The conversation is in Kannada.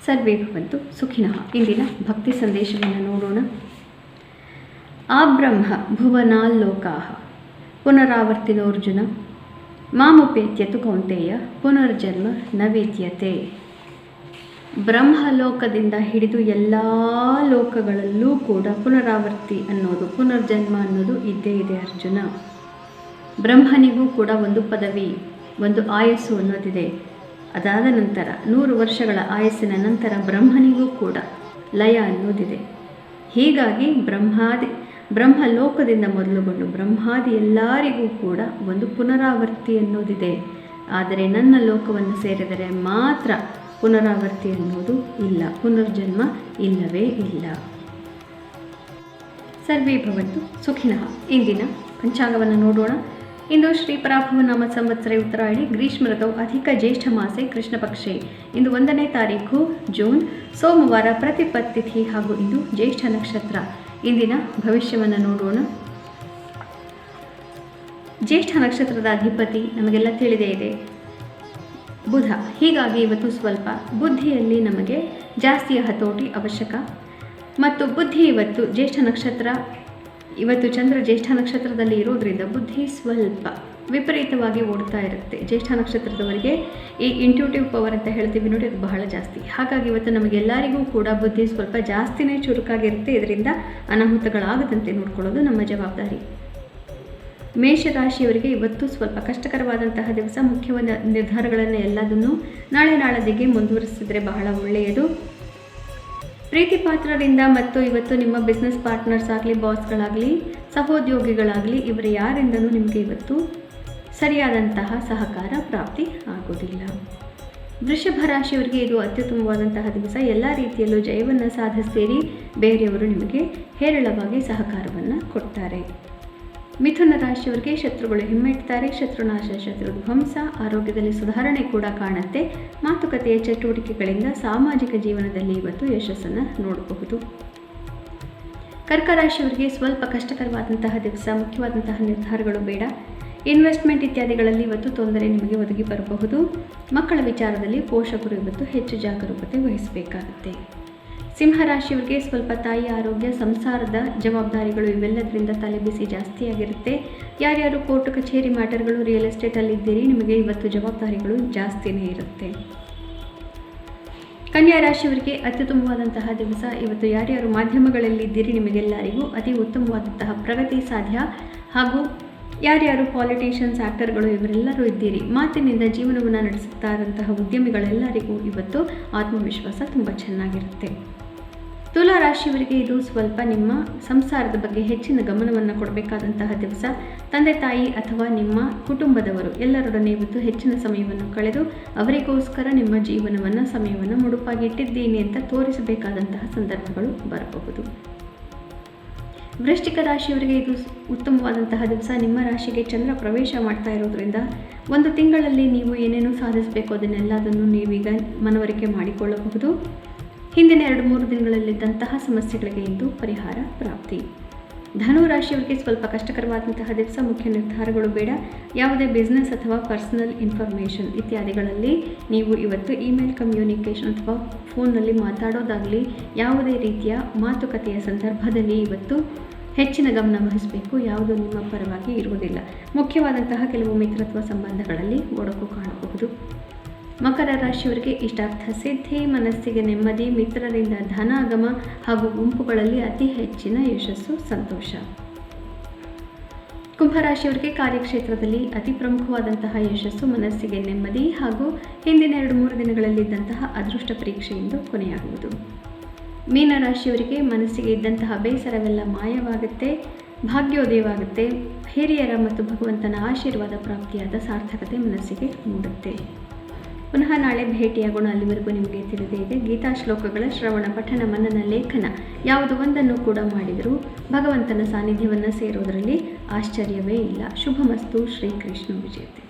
ಸರ್ವೇ ಭವಂತು ಸುಖಿನಃ. ಇಂದಿನ ಭಕ್ತಿ ಸಂದೇಶವನ್ನು ನೋಡೋಣ. ಆ ಬ್ರಹ್ಮ ಭುವನಾಲ್ಲೋಕಾಃ ಪುನರಾವರ್ತಿನೋರ್ಜುನ ಮಾಮುಪೇತ್ಯತು ಕೌಂತೆಯ ಪುನರ್ಜನ್ಮ ನ ವಿದ್ಯತೆ. ಬ್ರಹ್ಮಲೋಕದಿಂದ ಹಿಡಿದು ಎಲ್ಲ ಲೋಕಗಳಲ್ಲೂ ಕೂಡ ಪುನರಾವರ್ತಿ ಅನ್ನೋದು, ಪುನರ್ಜನ್ಮ ಅನ್ನೋದು ಇದ್ದೇ ಇದೆ ಅರ್ಜುನ. ಬ್ರಹ್ಮನಿಗೂ ಕೂಡ ಒಂದು ಪದವಿ, ಒಂದು ಆಯಸ್ಸು ಅನ್ನೋದಿದೆ. ಅದಾದ ನಂತರ 100 ವರ್ಷಗಳ ಆಯಸ್ಸಿನ ನಂತರ ಬ್ರಹ್ಮನಿಗೂ ಕೂಡ ಲಯ ಅನ್ನೋದಿದೆ. ಹೀಗಾಗಿ ಬ್ರಹ್ಮಲೋಕದಿಂದ ಮೊದಲುಗೊಂಡು ಬ್ರಹ್ಮಾದಿ ಎಲ್ಲರಿಗೂ ಕೂಡ ಒಂದು ಪುನರಾವರ್ತಿ ಅನ್ನೋದಿದೆ. ಆದರೆ ನನ್ನ ಲೋಕವನ್ನು ಸೇರಿದರೆ ಮಾತ್ರ ಪುನರಾವರ್ತಿ ಅನ್ನೋದು ಇಲ್ಲ, ಪುನರ್ಜನ್ಮ ಇಲ್ಲವೇ ಇಲ್ಲ. ಸರ್ವೇ ಭವಂತು ಸುಖಿನಃ. ಇಂದಿನ ಪಂಚಾಂಗವನ್ನು ನೋಡೋಣ. ಇಂದು ಶ್ರೀ ಪರಾಭವ ನಾಮ ಸಂವತ್ಸರ ಉತ್ತರಾಯಣಿ ಗ್ರೀಷ್ಮ ಋತೌ ಅಧಿಕ ಜ್ಯೇಷ್ಠ ಮಾಸೆ ಕೃಷ್ಣ ಪಕ್ಷೆ. ಇಂದು 1ನೇ ತಾರೀಖು ಜೂನ್ ಸೋಮವಾರ, ಪ್ರತಿಪತ್ ತಿಥಿ ಹಾಗೂ ಇಂದು ಜ್ಯೇಷ್ಠ ನಕ್ಷತ್ರ. ಇಂದಿನ ಭವಿಷ್ಯವನ್ನು ನೋಡೋಣ. ಜ್ಯೇಷ್ಠ ನಕ್ಷತ್ರದ ಅಧಿಪತಿ ನಮಗೆಲ್ಲ ತಿಳಿದೇ ಇದೆ ಬುಧ. ಹೀಗಾಗಿ ಇವತ್ತು ಸ್ವಲ್ಪ ಬುದ್ಧಿಯಲ್ಲಿ ನಮಗೆ ಜಾಸ್ತಿಯ ಹತೋಟಿ ಅವಶ್ಯಕ. ಮತ್ತು ಬುದ್ಧಿ ಇವತ್ತು ಜ್ಯೇಷ್ಠ ನಕ್ಷತ್ರ, ಇವತ್ತು ಚಂದ್ರ ಜ್ಯೇಷ್ಠ ನಕ್ಷತ್ರದಲ್ಲಿ ಇರೋದ್ರಿಂದ ಬುದ್ಧಿ ಸ್ವಲ್ಪ ವಿಪರೀತವಾಗಿ ಓಡ್ತಾ ಇರುತ್ತೆ. ಜ್ಯೇಷ್ಠ ನಕ್ಷತ್ರದವರಿಗೆ ಈ ಇಂಟ್ಯೂಟಿವ್ ಪವರ್ ಅಂತ ಹೇಳ್ತೀವಿ ನೋಡಿ, ಅದು ಬಹಳ ಜಾಸ್ತಿ. ಹಾಗಾಗಿ ಇವತ್ತು ನಮಗೆಲ್ಲರಿಗೂ ಕೂಡ ಬುದ್ಧಿ ಸ್ವಲ್ಪ ಜಾಸ್ತಿನೇ ಚುರುಕಾಗಿರುತ್ತೆ. ಇದರಿಂದ ಅನಾಹುತಗಳಾಗದಂತೆ ನೋಡ್ಕೊಳ್ಳೋದು ನಮ್ಮ ಜವಾಬ್ದಾರಿ. ಮೇಷರಾಶಿಯವರಿಗೆ ಇವತ್ತು ಸ್ವಲ್ಪ ಕಷ್ಟಕರವಾದಂತಹ ದಿವಸ. ಮುಖ್ಯವಾದ ನಿರ್ಧಾರಗಳನ್ನು ಎಲ್ಲದನ್ನು ನಾಳೆದಿಗೆ ಮುಂದುವರಿಸಿದ್ರೆ ಬಹಳ ಒಳ್ಳೆಯದು. ಪ್ರೀತಿ ಪಾತ್ರರಿಂದ ಮತ್ತು ಇವತ್ತು ನಿಮ್ಮ ಬಿಸ್ನೆಸ್ ಪಾರ್ಟ್ನರ್ಸ್ ಆಗಲಿ, ಬಾಸ್ಗಳಾಗಲಿ, ಸಹೋದ್ಯೋಗಿಗಳಾಗಲಿ, ಇವರ ಯಾರಿಂದಲೂ ನಿಮಗೆ ಇವತ್ತು ಸರಿಯಾದಂತಹ ಸಹಕಾರ ಪ್ರಾಪ್ತಿ ಆಗೋದಿಲ್ಲ. ವೃಷಭ ರಾಶಿಯವರಿಗೆ ಇದು ಅತ್ಯುತ್ತಮವಾದಂತಹ ದಿವಸ. ಎಲ್ಲ ರೀತಿಯಲ್ಲೂ ಜಯವನ್ನು ಸಾಧಿಸ್ತೀರಿ. ಬೇರೆಯವರು ನಿಮಗೆ ಹೇರಳವಾಗಿ ಸಹಕಾರವನ್ನು ಕೊಡ್ತಾರೆ. ಮಿಥುನ ರಾಶಿಯವರಿಗೆ ಶತ್ರುಗಳು ಹಿಮ್ಮೆಟ್ತಾರೆ. ಶತ್ರುನಾಶ, ಶತ್ರುಧ್ವಂಸ, ಆರೋಗ್ಯದಲ್ಲಿ ಸುಧಾರಣೆ ಕೂಡ ಕಾಣುತ್ತೆ. ಮಾತುಕತೆಯ ಚಟುವಟಿಕೆಗಳಿಂದ ಸಾಮಾಜಿಕ ಜೀವನದಲ್ಲಿ ಇವತ್ತು ಯಶಸ್ಸನ್ನು ನೋಡಬಹುದು. ಕರ್ಕ ರಾಶಿಯವರಿಗೆ ಸ್ವಲ್ಪ ಕಷ್ಟಕರವಾದಂತಹ ದಿವಸ. ಮುಖ್ಯವಾದಂತಹ ನಿರ್ಧಾರಗಳು ಬೇಡ. ಇನ್ವೆಸ್ಟ್ಮೆಂಟ್ ಇತ್ಯಾದಿಗಳಲ್ಲಿ ಇವತ್ತು ತೊಂದರೆ ನಿಮಗೆ ಒದಗಿ ಬರಬಹುದು. ಮಕ್ಕಳ ವಿಚಾರದಲ್ಲಿ ಪೋಷಕರು ಇವತ್ತು ಹೆಚ್ಚು ಜಾಗರೂಕತೆ ವಹಿಸಬೇಕಾಗುತ್ತೆ. ಸಿಂಹರಾಶಿಯವರಿಗೆ ಸ್ವಲ್ಪ ತಾಯಿ ಆರೋಗ್ಯ, ಸಂಸಾರದ ಜವಾಬ್ದಾರಿಗಳು ಇವೆಲ್ಲದರಿಂದ ತಲೆಬಿಸಿ ಜಾಸ್ತಿಯಾಗಿರುತ್ತೆ. ಯಾರ್ಯಾರು ಕೋರ್ಟ್ ಕಚೇರಿ ಮ್ಯಾಟರ್ಗಳು, ರಿಯಲ್ ಎಸ್ಟೇಟಲ್ಲಿ ಇದ್ದೀರಿ, ನಿಮಗೆ ಇವತ್ತು ಜವಾಬ್ದಾರಿಗಳು ಜಾಸ್ತಿನೇ ಇರುತ್ತೆ. ಕನ್ಯಾ ರಾಶಿಯವರಿಗೆ ಅತ್ಯುತ್ತಮವಾದಂತಹ ದಿವಸ. ಇವತ್ತು ಯಾರ್ಯಾರು ಮಾಧ್ಯಮಗಳಲ್ಲಿದ್ದೀರಿ, ನಿಮಗೆಲ್ಲರಿಗೂ ಅತಿ ಉತ್ತಮವಾದಂತಹ ಪ್ರಗತಿ ಸಾಧ್ಯ. ಹಾಗೂ ಯಾರ್ಯಾರು ಪಾಲಿಟಿಷಿಯನ್ಸ್, ಆ್ಯಕ್ಟರ್ಗಳು ಇವರೆಲ್ಲರೂ ಇದ್ದೀರಿ, ಮಾತಿನಿಂದ ಜೀವನವನ್ನು ನಡೆಸುತ್ತಾ ಇರುವಂತಹ ಉದ್ಯಮಿಗಳೆಲ್ಲರಿಗೂ ಇವತ್ತು ಆತ್ಮವಿಶ್ವಾಸ ತುಂಬ ಚೆನ್ನಾಗಿರುತ್ತೆ. ತುಲಾ ರಾಶಿಯವರಿಗೆ ಇದು ಸ್ವಲ್ಪ ನಿಮ್ಮ ಸಂಸಾರದ ಬಗ್ಗೆ ಹೆಚ್ಚಿನ ಗಮನವನ್ನು ಕೊಡಬೇಕಾದಂತಹ ದಿವಸ. ತಂದೆ ತಾಯಿ ಅಥವಾ ನಿಮ್ಮ ಕುಟುಂಬದವರು ಎಲ್ಲರೊಡನೆ ಇವತ್ತು ಹೆಚ್ಚಿನ ಸಮಯವನ್ನು ಕಳೆದು ಅವರಿಗೋಸ್ಕರ ನಿಮ್ಮ ಜೀವನವನ್ನು, ಸಮಯವನ್ನು ಮುಡುಪಾಗಿಟ್ಟಿದ್ದೀನಿ ಅಂತ ತೋರಿಸಬೇಕಾದಂತಹ ಸಂದರ್ಭಗಳು ಬರಬಹುದು. ವೃಶ್ಚಿಕ ರಾಶಿಯವರಿಗೆ ಇದು ಉತ್ತಮವಾದಂತಹ ದಿವಸ. ನಿಮ್ಮ ರಾಶಿಗೆ ಚಂದ್ರ ಪ್ರವೇಶ ಮಾಡ್ತಾ ಇರೋದ್ರಿಂದ 1 ತಿಂಗಳಲ್ಲಿ ನೀವು ಏನೇನು ಸಾಧಿಸಬೇಕು ಅದನ್ನೆಲ್ಲದನ್ನು ನೀವೀಗ ಮನವರಿಕೆ ಮಾಡಿಕೊಳ್ಳಬಹುದು. ಹಿಂದಿನ 2-3 ದಿನಗಳಲ್ಲಿದ್ದಂತಹ ಸಮಸ್ಯೆಗಳಿಗೆ ಇಂದು ಪರಿಹಾರ ಪ್ರಾಪ್ತಿ. ಧನು ರಾಶಿಯವರಿಗೆ ಸ್ವಲ್ಪ ಕಷ್ಟಕರವಾದಂತಹ ದಿವಸ. ಮುಖ್ಯ ನಿರ್ಧಾರಗಳು ಬೇಡ. ಯಾವುದೇ ಬಿಸ್ನೆಸ್ ಅಥವಾ ಪರ್ಸನಲ್ ಇನ್ಫಾರ್ಮೇಷನ್ ಇತ್ಯಾದಿಗಳಲ್ಲಿ ನೀವು ಇವತ್ತು ಇಮೇಲ್ ಕಮ್ಯುನಿಕೇಷನ್ ಅಥವಾ ಫೋನ್ನಲ್ಲಿ ಮಾತಾಡೋದಾಗಲಿ, ಯಾವುದೇ ರೀತಿಯ ಮಾತುಕತೆಯ ಸಂದರ್ಭದಲ್ಲಿ ಇವತ್ತು ಹೆಚ್ಚಿನ ಗಮನ ವಹಿಸಬೇಕು. ಯಾವುದು ನಿಮ್ಮ ಪರವಾಗಿ ಇರುವುದಿಲ್ಲ. ಮುಖ್ಯವಾದಂತಹ ಕೆಲವು ಮಿತ್ರತ್ವ ಸಂಬಂಧಗಳಲ್ಲಿ ಒಡಕು ಕಾಣಬಹುದು. ಮಕರ ರಾಶಿಯವರಿಗೆ ಇಷ್ಟಾರ್ಥ ಸಿದ್ಧಿ, ಮನಸ್ಸಿಗೆ ನೆಮ್ಮದಿ, ಮಿತ್ರರಿಂದ ಧನಾಗಮ ಹಾಗೂ ಗುಂಪುಗಳಲ್ಲಿ ಅತಿ ಹೆಚ್ಚಿನ ಯಶಸ್ಸು, ಸಂತೋಷ. ಕುಂಭರಾಶಿಯವರಿಗೆ ಕಾರ್ಯಕ್ಷೇತ್ರದಲ್ಲಿ ಅತಿ ಪ್ರಮುಖವಾದಂತಹ ಯಶಸ್ಸು, ಮನಸ್ಸಿಗೆ ನೆಮ್ಮದಿ ಹಾಗೂ ಹಿಂದಿನ 2-3 ದಿನಗಳಲ್ಲಿದ್ದಂತಹ ಅದೃಷ್ಟ ಪರೀಕ್ಷೆಯಿಂದ ಕೊನೆಯಾಗುವುದು. ಮೀನರಾಶಿಯವರಿಗೆ ಮನಸ್ಸಿಗೆ ಇದ್ದಂತಹ ಬೇಸರವೆಲ್ಲ ಮಾಯವಾಗುತ್ತೆ, ಭಾಗ್ಯೋದಯವಾಗುತ್ತೆ. ಹಿರಿಯರ ಮತ್ತು ಭಗವಂತನ ಆಶೀರ್ವಾದ ಪ್ರಾಪ್ತಿಯಾದ ಸಾರ್ಥಕತೆ ಮನಸ್ಸಿಗೆ ಮೂಡುತ್ತೆ. ಪುನಃ ನಾಳೆ ಭೇಟಿಯಾಗೋಣ. ಅಲ್ಲಿವರೆಗೂ ನಿಮಗೆ ತಿಳಿದೇ ಇದೆ. ಗೀತಾ ಶ್ಲೋಕಗಳ ಶ್ರವಣ, ಪಠಣ, ಮನನ, ಲೇಖನ ಯಾವುದು ಒಂದನ್ನು ಕೂಡ ಮಾಡಿದರೂ ಭಗವಂತನ ಸಾನ್ನಿಧ್ಯವನ್ನು ಸೇರೋದರಲ್ಲಿ ಆಶ್ಚರ್ಯವೇ ಇಲ್ಲ. ಶುಭಮಸ್ತು. ಶ್ರೀಕೃಷ್ಣ ವಿಜಯತೆ.